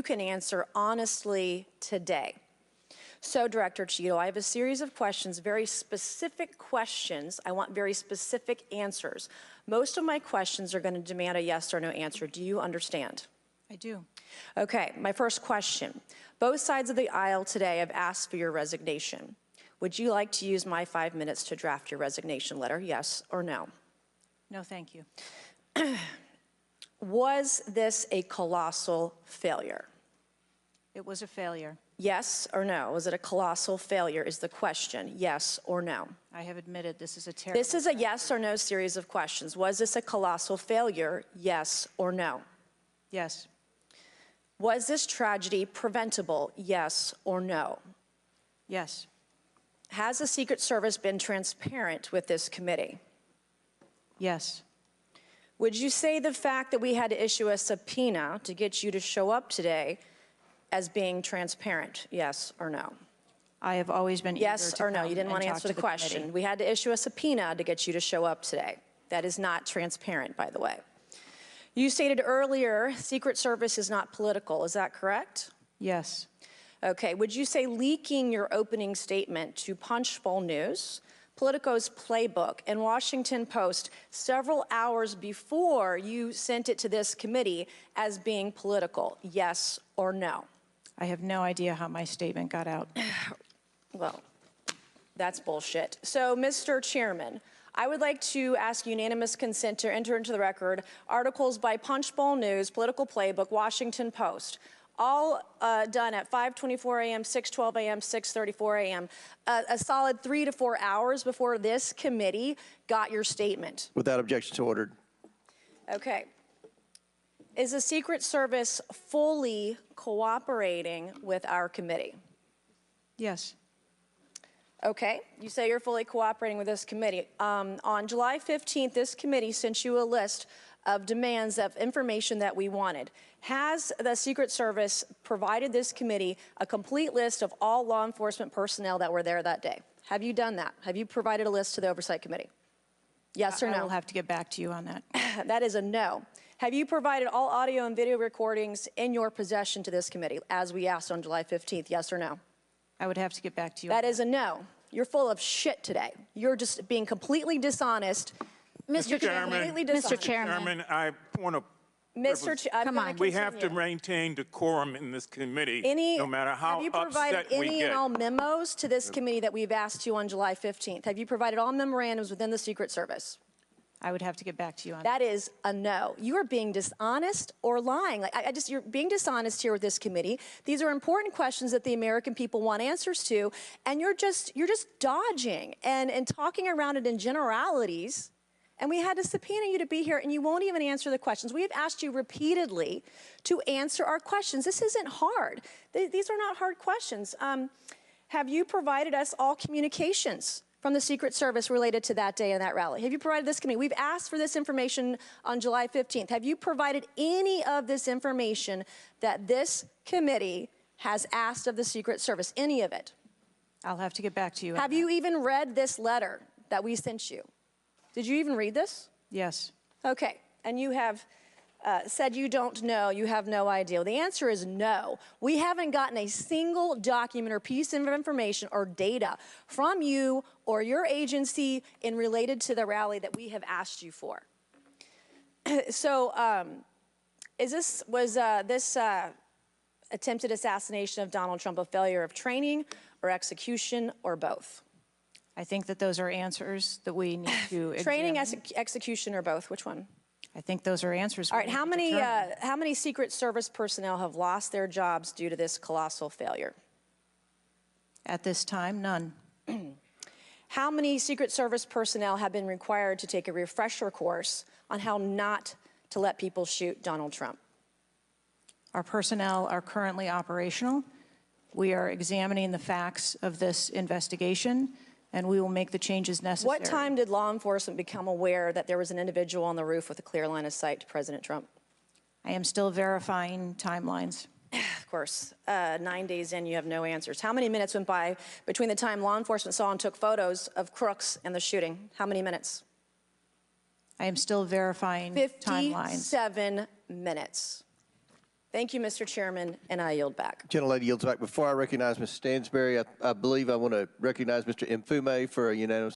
You can answer honestly today. So, Director Cheadle, I have a series of questions, very specific questions. I want very specific answers. Most of my questions are going to demand a yes or no answer. Do you understand? I do. Okay, my first question. Both sides of the aisle today have asked for your resignation. Would you like to use my 5 minutes to draft your resignation letter, yes or no? No, thank you. Was this a colossal failure? It was a failure. Yes or no? Was it a colossal failure is the question, yes or no? I have admitted this is a terrible... This is a yes or no series of questions. Was this a colossal failure, yes or no? Yes. Was this tragedy preventable, yes or no? Yes. Has the Secret Service been transparent with this committee? Yes. Would you say the fact that we had to issue a subpoena to get you to show up today as being transparent, yes or no? I have always been yes or no. You didn't want to answer the question. We had to issue a subpoena to get you to show up today. That is not transparent, by the way. You stated earlier, Secret Service is not political. Is that correct? Yes. Okay. Would you say leaking your opening statement to Punchbowl News, Politico's Playbook, and Washington Post several hours before you sent it to this committee as being political, yes or no? I have no idea how my statement got out. Well, that's bullshit. So, Mr. Chairman, I would like to ask unanimous consent to enter into the record articles by Punchbowl News, Political Playbook, Washington Post, all done at 5:24 a.m., 6:12 a.m., 6:34 a.m., a solid 3 to 4 hours before this committee got your statement. Without objection, so ordered. Okay. Is the Secret Service fully cooperating with our committee? Yes. Okay, you say you're fully cooperating with this committee. On July 15th, this committee sent you a list of demands of information that we wanted. Has the Secret Service provided this committee a complete list of all law enforcement personnel that were there that day? Have you done that? Have you provided a list to the Oversight Committee? Yes or no? I will have to get back to you on that. That is a no. Have you provided all audio and video recordings in your possession to this committee, as we asked on July 15th, yes or no? I would have to get back to you. That is a no. You're full of shit today. You're just being completely dishonest. Mr. Chairman, Mr. Chairman, I want to. Come on. We have to maintain decorum in this committee, no matter how have you upset provided we any get. and all memos to this committee that we've asked you on July 15th? Have you provided all memorandums within the Secret Service? I would have to get back to you on that. That is a no. You are being dishonest or lying. Like you're being dishonest here with this committee. These are important questions that the American people want answers to, and you're just dodging and talking around it in generalities. And we had to subpoena you to be here, and you won't even answer the questions. We have asked you repeatedly to answer our questions. This isn't hard. These are not hard questions. Have you provided us all communications from the Secret Service related to that day and that rally? Have you provided this committee? We've asked for this information on July 15th. Have you provided any of this information that this committee has asked of the Secret Service? Any of it? I'll have to get back to you. Have you even read this letter that we sent you? Did you even read this? Yes. Okay. And you have said you don't know, you have no idea. Well, the answer is no. We haven't gotten a single document or piece of information or data from you or your agency in related to the rally that we have asked you for. So was this attempted assassination of Donald Trump a failure of training or execution or both? I think that those are answers that we need to Training, execution, or both? Which one? I think those are answers. All right. How many Secret Service personnel have lost their jobs due to this colossal failure? At this time, none. How many Secret Service personnel have been required to take a refresher course on how not to let people shoot Donald Trump? Our personnel are currently operational. We are examining the facts of this investigation, and we will make the changes necessary. What time did law enforcement become aware that there was an individual on the roof with a clear line of sight to President Trump? I am still verifying timelines. Of course. 9 days in, you have no answers. How many minutes went by between the time law enforcement saw and took photos of crooks and the shooting? How many minutes? I am still verifying timelines. 57 minutes. Thank you, Mr. Chairman, and I yield back. Gentlelady yields back. Before I recognize Ms. Stansberry, I believe I want to recognize Mr. Mfume for a unanimous.